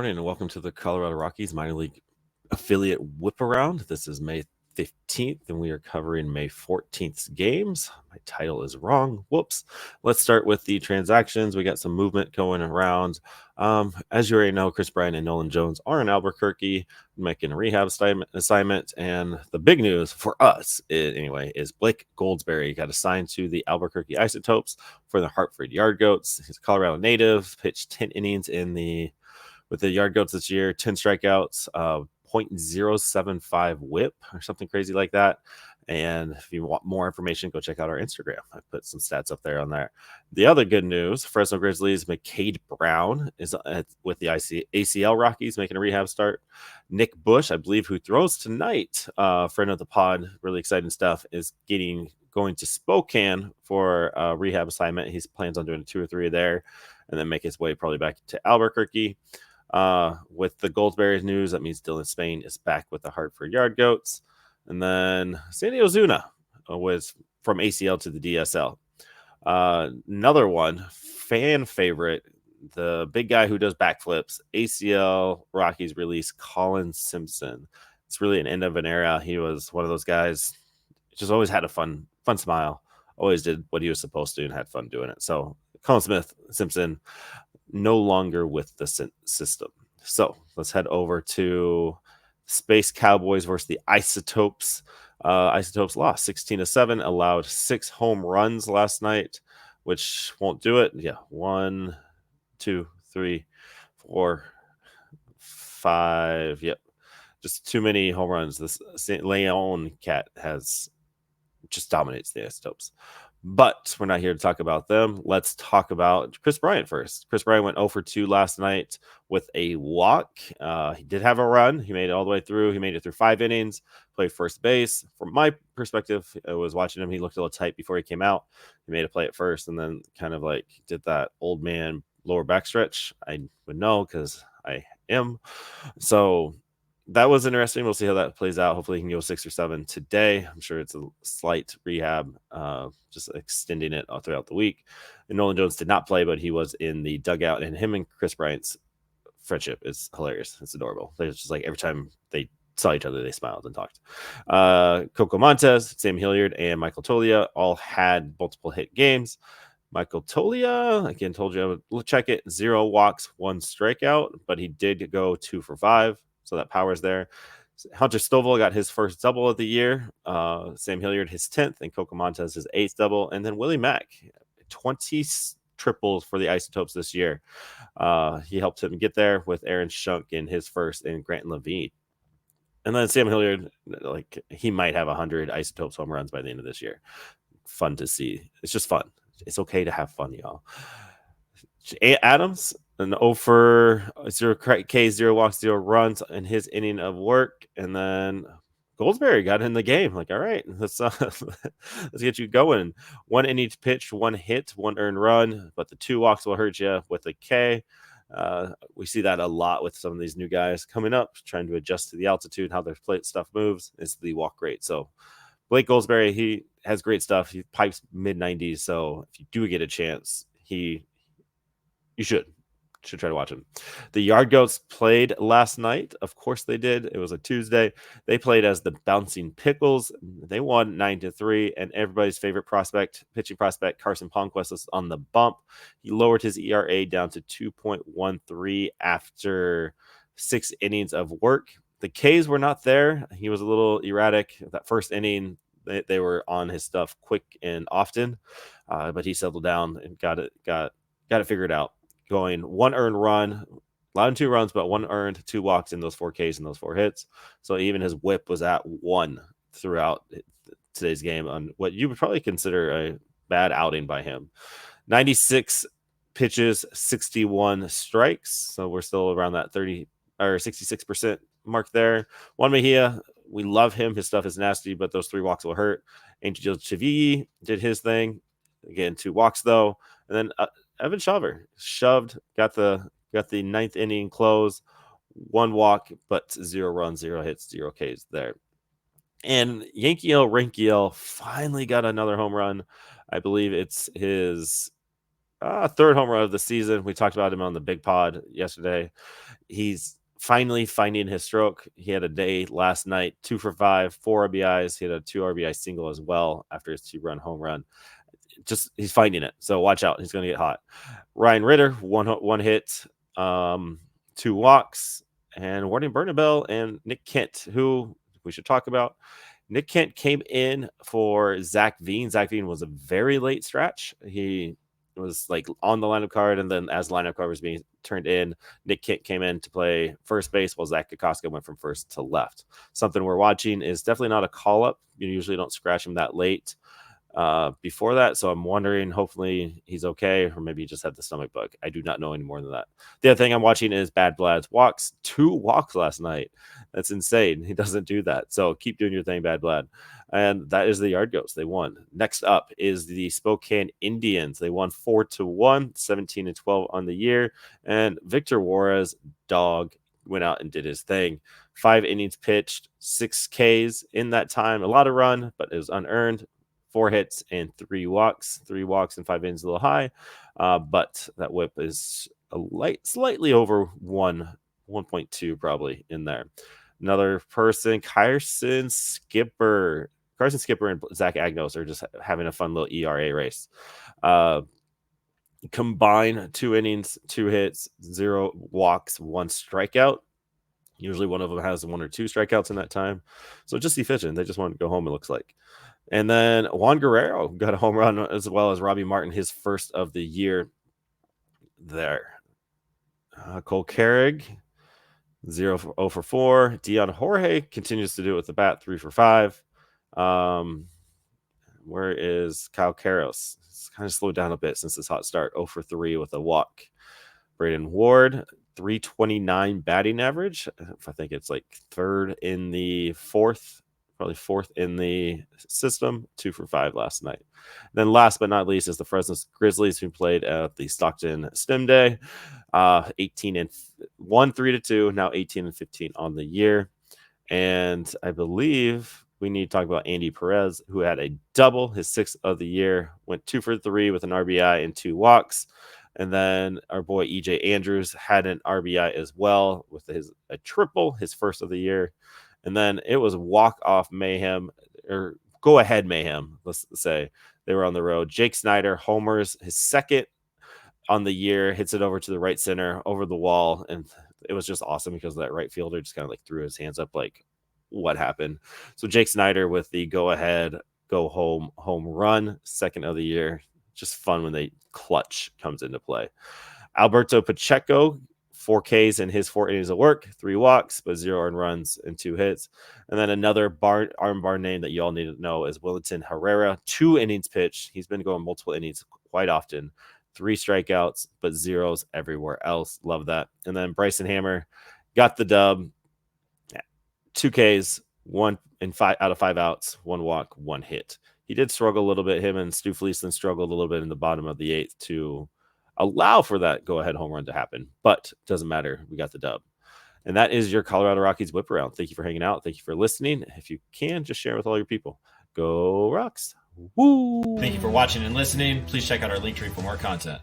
morning and welcome to the Colorado Rockies minor league affiliate whip around. This is May 15th and we are covering May 14th's games. My title is wrong. Whoops. Let's start with the transactions. We got some movement going around. As you already know, Chris Bryant and Nolan Jones are in Albuquerque making a rehab assignment. And the big news for us, is Blake Goldsberry got assigned to the Albuquerque Isotopes for the Hartford Yard Goats. He's a Colorado native, pitched 10 innings with the Yard Goats this year, 10 strikeouts, 0.075 whip or something crazy like that. And if you want more information, go check out our Instagram. I put some stats up there on there. The other good news, Fresno Grizzlies, McCade Brown is with the ACL Rockies making a rehab start. Nick Bush, I believe, who throws tonight, friend of the pod, really exciting stuff, is going to Spokane for a rehab assignment. He plans on doing 2 or 3 there and then make his way probably back to Albuquerque. With the Goldsberry news, that means Dylan Spain is back with the Hartford Yard Goats. And then Sandy Ozuna was from ACL to the DSL. Another one, fan favorite, the big guy who does backflips, ACL Rockies release Colin Simpson. It's really an end of an era. He was one of those guys, just always had a fun smile, always did what he was supposed to and had fun doing it. So Colin Simpson, no longer with the system. So let's head over to Space Cowboys versus the Isotopes. Isotopes lost 16-7, allowed 6 home runs last night, which won't do it. Yeah, 1, 2, 3, 4, 5. Yep, just too many home runs. This Leon cat just dominates the Isotopes. But we're not here to talk about them. Let's talk about Chris Bryant first. Chris Bryant went 0 for 2 last night with a walk. He did have a run. He made it all the way through. He made it through 5 innings, played first base. From my perspective, I was watching him. He looked a little tight before he came out. He made a play at first and then kind of like did that old man lower back stretch. I would know because I am. So that was interesting. We'll see how that plays out. Hopefully he can go 6 or 7 today. I'm sure it's a slight rehab, just extending it throughout the week. And Nolan Jones did not play, but he was in the dugout, and him and Chris Bryant's friendship is hilarious. It's adorable. It's just like every time they saw each other, they smiled and talked. Coco Montes, Sam Hilliard, and Michael Tolia all had multiple hit games. Michael Tolia, again, told you I would check it. 0 walks, 1 strikeout, but he did go 2 for 5. So that power's there. Hunter Stovall got his first double of the year. Sam Hilliard, his 10th, and Coco Montes, his 8th double. And then Willie Mack, 20 triples for the Isotopes this year. He helped him get there with Aaron Schunk in his first and Grant Levine. And then Sam Hilliard, he might have 100 Isotopes home runs by the end of this year. Fun to see. It's just fun. It's okay to have fun, y'all. Adams, an 0 for 0 K, 0 walks, 0 runs in his inning of work. And then Goldsberry got in the game. All right, let's get you going. 1 inning pitched, 1 hit, 1 earned run, but the 2 walks will hurt you with a K. We see that a lot with some of these new guys coming up, trying to adjust to the altitude, how their plate stuff moves. Is the walk rate. So Blake Goldsberry, he has great stuff. He pipes mid-90s. So if you do get a chance, you should try to watch him. The Yard Goats played last night. Of course they did. It was a Tuesday. They played as the Bouncing Pickles. They won 9-3, and everybody's favorite pitching prospect, Carson Palmquist, was on the bump. He lowered his ERA down to 2.13 after 6 innings of work. The Ks were not there. He was a little erratic. That first inning, they were on his stuff quick and often, but he settled down and got it figured out. Going 1 earned run, allowed 2 runs, but 1 earned, 2 walks in those 4 Ks and those 4 hits. So even his whip was at 1 throughout today's game on what you would probably consider a bad outing by him. 96 pitches, 61 strikes. So we're still around that 30 or 66% mark there. Juan Mejia, we love him. His stuff is nasty, but those 3 walks will hurt. Angel Chivy did his thing. Again, 2 walks though. And then Evan Shover got the 9th inning close, 1 walk, but 0 runs, 0 hits, 0 Ks there. And Yankiel Rinkiel finally got another home run. I believe it's his third home run of the season. We talked about him on the big pod yesterday. He's finally finding his stroke. He had a day last night, 2 for 5, 4 RBIs. He had a 2 RBI single as well after his 2-run home run. Just he's finding it. So watch out. He's going to get hot. Ryan Ritter, one hit, 2 walks, and Warden Bernabell and Nick Kent, who we should talk about. Nick Kent came in for Zach Veen. Zach Veen was a very late stretch. He was like on the lineup card, and then as the lineup card was being turned in, Nick Kent came in to play first base while Zach Kokoska went from first to left. Something we're watching is definitely not a call-up. You usually don't scratch him that late before that, so I'm wondering, hopefully he's okay, or maybe he just had the stomach bug. I do not know any more than that. The other thing I'm watching is Bad Blad's walks. 2 walks last night. That's insane. He doesn't do that, so keep doing your thing, Bad Blad. And that is the Yard Goats. They won. Next up is the Spokane Indians. They won 4-1, 17-12 on the year, and Victor Juarez, dog, went out and did his thing. 5 innings pitched, 6 Ks in that time. A lot of run, but it was unearned. 4 hits and 3 walks. 3 walks and 5 innings, a little high, but that whip is slightly over 1.2 probably in there. Another person, Carson Skipper and Zach Agnos are just having a fun little ERA race. Combined 2 innings, 2 hits, 0 walks, 1 strikeout. Usually one of them has 1 or 2 strikeouts in that time. So just efficient. They just want to go home, it looks like. And then Juan Guerrero got a home run, as well as Robbie Martin, his first of the year there. Cole Carrig, 0 for 4. Dion Jorge continues to do it with the bat, 3 for 5. Where is Kyle Karros? It's kind of slowed down a bit since this hot start, 0 for 3 with a walk. Braden Ward, 329 batting average. I think it's like third in the fourth, probably fourth in the system, 2 for 5 last night. Then last but not least is the Fresno Grizzlies, who played at the Stockton STEM Day. 18-1, 3-2, now 18-15 on the year. And I believe we need to talk about Andy Perez, who had a double, his 6th of the year, went 2 for 3 with an RBI and 2 walks. And then our boy EJ Andrews had an RBI as well with a triple, his 1st of the year. And then it was walk-off mayhem, or go-ahead mayhem, let's say. They were on the road. Jake Snider homers, his 2nd on the year, hits it over to the right center, over the wall, and it was just awesome because that right fielder just kind of like threw his hands up like, what happened? So Jake Snider with the go-ahead, go-home home run, 2nd of the year. Just fun when they clutch comes into play. Alberto Pacheco, 4 Ks in his 4 innings of work, 3 walks, but 0 earned runs and 2 hits. And then another armbar name that you all need to know is Willington Herrera, 2 innings pitched. He's been going multiple innings quite often. 3 strikeouts, but 0s everywhere else. Love that. And then Bryson Hammer got the dub. 2 Ks, 1 and 5 out of 5 outs, 1 walk, 1 hit. He did struggle a little bit. Him and Stu Fleeson struggled a little bit in the bottom of the 8th to allow for that go-ahead home run to happen. But it doesn't matter. We got the dub. And that is your Colorado Rockies whip around. Thank you for hanging out. Thank you for listening. If you can, just share with all your people. Go Rocks. Woo! Thank you for watching and listening. Please check out our link tree for more content.